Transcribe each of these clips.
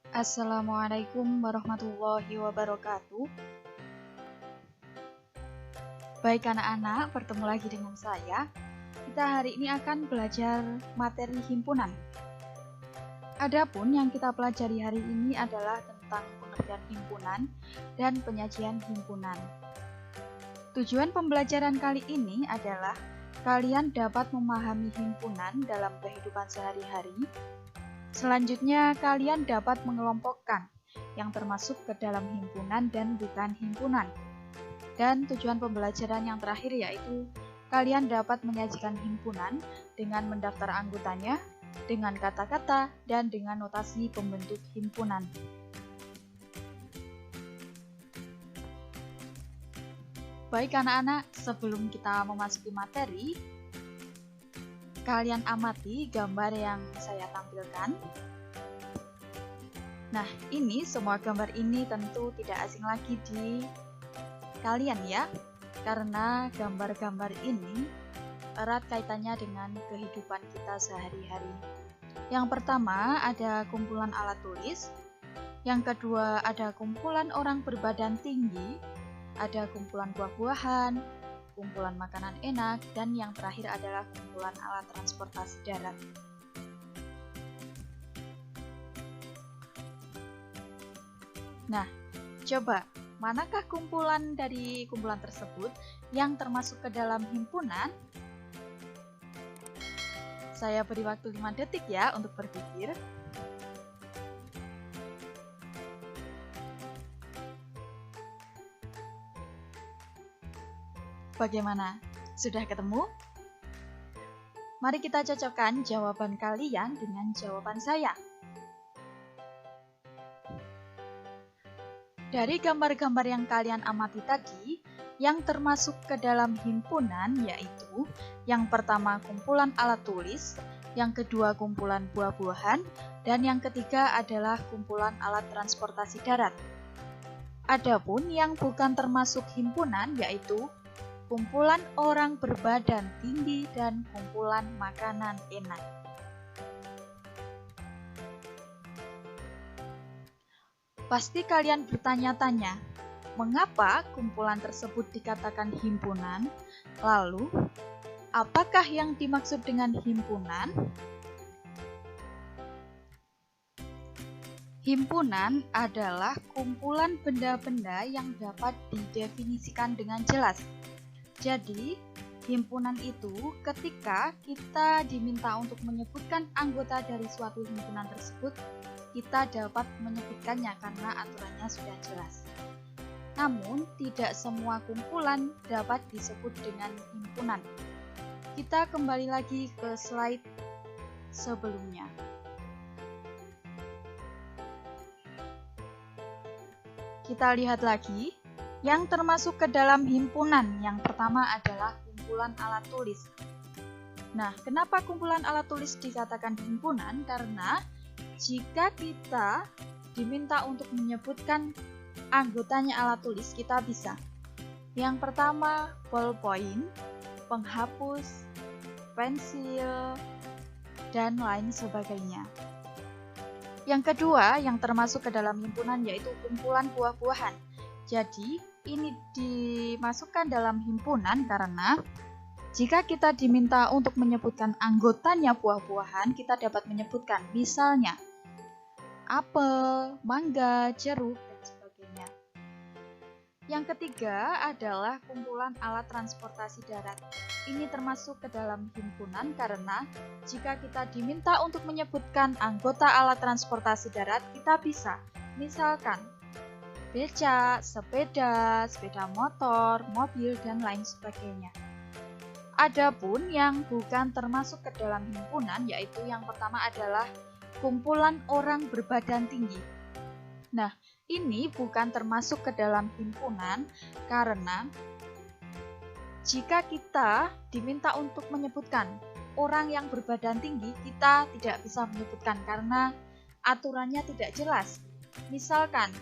Assalamualaikum warahmatullahi wabarakatuh. Baik anak-anak, bertemu lagi dengan saya. Kita hari ini akan belajar materi himpunan. Adapun yang kita pelajari hari ini adalah tentang pengertian himpunan dan penyajian himpunan. Tujuan pembelajaran kali ini adalah kalian dapat memahami himpunan dalam kehidupan sehari-hari. Selanjutnya, kalian dapat mengelompokkan yang termasuk ke dalam himpunan dan bukan himpunan. Dan tujuan pembelajaran yang terakhir yaitu kalian dapat menyajikan himpunan dengan mendaftar anggotanya, dengan kata-kata, dan dengan notasi pembentuk himpunan. Baik anak-anak, sebelum kita memasuki materi, kalian amati gambar yang saya tampilkan. Nah, ini semua gambar ini tentu tidak asing lagi di kalian ya, karena gambar-gambar ini erat kaitannya dengan kehidupan kita sehari-hari. Yang pertama ada kumpulan alat tulis, yang kedua ada kumpulan orang berbadan tinggi, ada kumpulan buah-buahan, kumpulan makanan enak, dan yang terakhir adalah kumpulan alat transportasi darat. Nah, coba, manakah kumpulan dari kumpulan tersebut yang termasuk ke dalam himpunan? Saya beri waktu 5 detik ya untuk berpikir. Bagaimana? Sudah ketemu? Mari kita cocokkan jawaban kalian dengan jawaban saya. Dari gambar-gambar yang kalian amati tadi, yang termasuk ke dalam himpunan yaitu yang pertama kumpulan alat tulis, yang kedua kumpulan buah-buahan, dan yang ketiga adalah kumpulan alat transportasi darat. Adapun yang bukan termasuk himpunan yaitu kumpulan orang berbadan tinggi dan kumpulan makanan enak. Pasti kalian bertanya-tanya, mengapa kumpulan tersebut dikatakan himpunan? Lalu, apakah yang dimaksud dengan himpunan? Himpunan adalah kumpulan benda-benda yang dapat didefinisikan dengan jelas. Jadi, himpunan itu ketika kita diminta untuk menyebutkan anggota dari suatu himpunan tersebut, kita dapat menyebutkannya karena aturannya sudah jelas. Namun, tidak semua kumpulan dapat disebut dengan himpunan. Kita kembali lagi ke slide sebelumnya. Kita lihat lagi. Yang termasuk ke dalam himpunan yang pertama adalah kumpulan alat tulis. Nah, kenapa kumpulan alat tulis dikatakan himpunan? Karena jika kita diminta untuk menyebutkan anggotanya alat tulis, kita bisa. Yang pertama, ballpoint, penghapus, pensil, dan lain sebagainya. Yang kedua, yang termasuk ke dalam himpunan yaitu kumpulan buah-buahan. Jadi, ini dimasukkan dalam himpunan karena jika kita diminta untuk menyebutkan anggotanya buah-buahan, kita dapat menyebutkan misalnya apel, mangga, jeruk, dan sebagainya. Yang ketiga adalah kumpulan alat transportasi darat. Ini termasuk ke dalam himpunan karena jika kita diminta untuk menyebutkan anggota alat transportasi darat, kita bisa misalkan becak, sepeda, sepeda motor, mobil, dan lain sebagainya. Adapun yang bukan termasuk ke dalam himpunan yaitu yang pertama adalah kumpulan orang berbadan tinggi. Nah, ini bukan termasuk ke dalam himpunan karena jika kita diminta untuk menyebutkan orang yang berbadan tinggi, kita tidak bisa menyebutkan karena aturannya tidak jelas. Misalkan,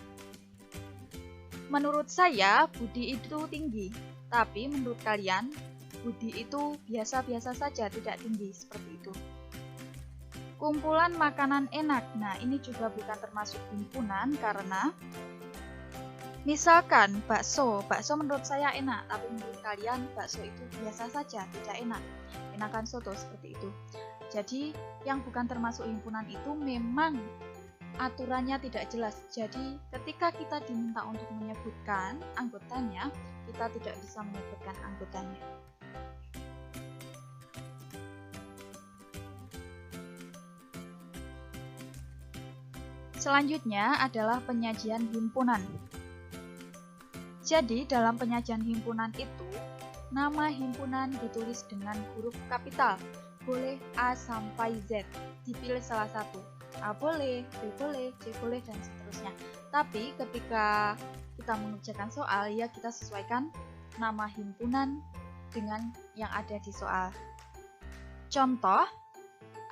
menurut saya Budi itu tinggi, tapi menurut kalian Budi itu biasa-biasa saja, tidak tinggi, seperti itu. Kumpulan makanan enak. Nah, ini juga bukan termasuk himpunan karena misalkan bakso menurut saya enak, tapi menurut kalian bakso itu biasa saja, tidak enak. Enakan soto seperti itu. Jadi, yang bukan termasuk himpunan itu memang aturannya tidak jelas. Jadi, ketika kita diminta untuk menyebutkan anggotanya, kita tidak bisa menyebutkan anggotanya. Selanjutnya adalah penyajian himpunan. Jadi, dalam penyajian himpunan itu, nama himpunan ditulis dengan huruf kapital. Boleh A sampai Z, dipilih salah satu. A boleh, B boleh, C boleh, dan seterusnya. Tapi ketika kita mengerjakan soal, ya kita sesuaikan nama himpunan dengan yang ada di soal. Contoh,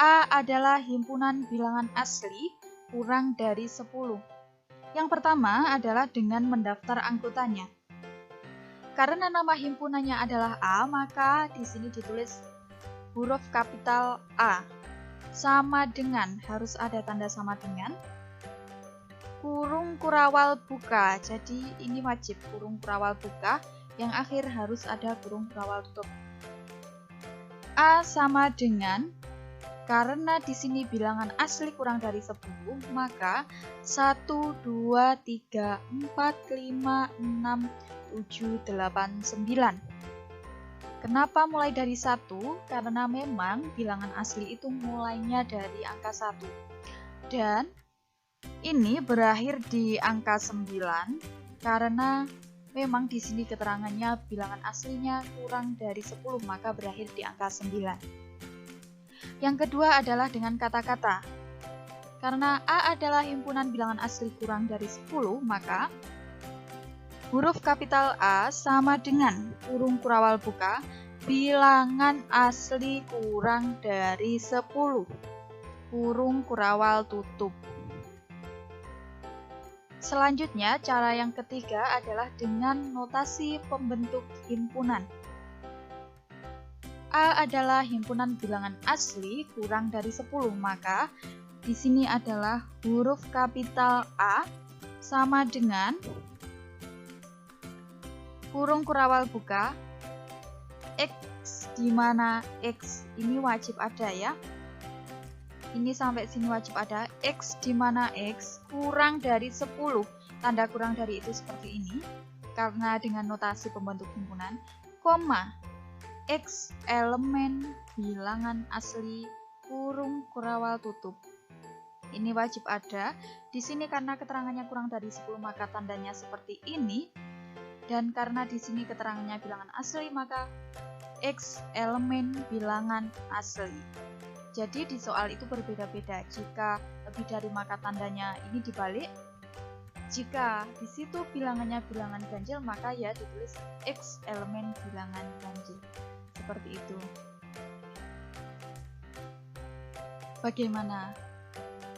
A adalah himpunan bilangan asli kurang dari 10. Yang pertama adalah dengan mendaftar anggotanya. Karena nama himpunannya adalah A, maka di sini ditulis huruf kapital A. Sama dengan, harus ada tanda sama dengan, kurung kurawal buka. Jadi ini wajib kurung kurawal buka, yang akhir harus ada kurung kurawal tutup. A sama dengan, karena di sini bilangan asli kurang dari 10, maka 1, 2, 3, 4, 5, 6, 7, 8, 9. Kenapa mulai dari 1? Karena memang bilangan asli itu mulainya dari angka 1. Dan ini berakhir di angka 9 karena memang di sini keterangannya bilangan aslinya kurang dari 10, maka berakhir di angka 9. Yang kedua adalah dengan kata-kata. Karena A adalah himpunan bilangan asli kurang dari 10, maka huruf kapital A sama dengan kurung kurawal buka, bilangan asli kurang dari 10, kurung kurawal tutup. Selanjutnya, cara yang ketiga adalah dengan notasi pembentuk himpunan. A adalah himpunan bilangan asli kurang dari 10, maka di sini adalah huruf kapital A sama dengan kurung kurawal buka X, di mana X ini wajib ada ya. Ini sampai sini wajib ada. X di mana X kurang dari 10. Tanda kurang dari itu seperti ini karena dengan notasi pembentuk himpunan, koma X elemen bilangan asli kurung kurawal tutup. Ini wajib ada. Di sini karena keterangannya kurang dari 10, maka tandanya seperti ini. Dan karena di sini keterangannya bilangan asli, maka X elemen bilangan asli. Jadi di soal itu berbeda-beda. Jika lebih dari maka tandanya ini dibalik. Jika di situ bilangannya bilangan ganjil, maka ya ditulis X elemen bilangan ganjil. Seperti itu. Bagaimana?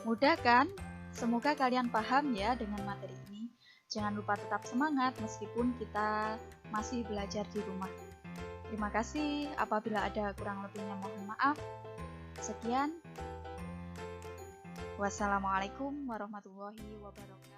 Mudah kan? Semoga kalian paham ya dengan materi ini. Jangan lupa tetap semangat meskipun kita masih belajar di rumah. Terima kasih. Apabila ada kurang lebihnya mohon maaf. Sekian. Wassalamualaikum warahmatullahi wabarakatuh.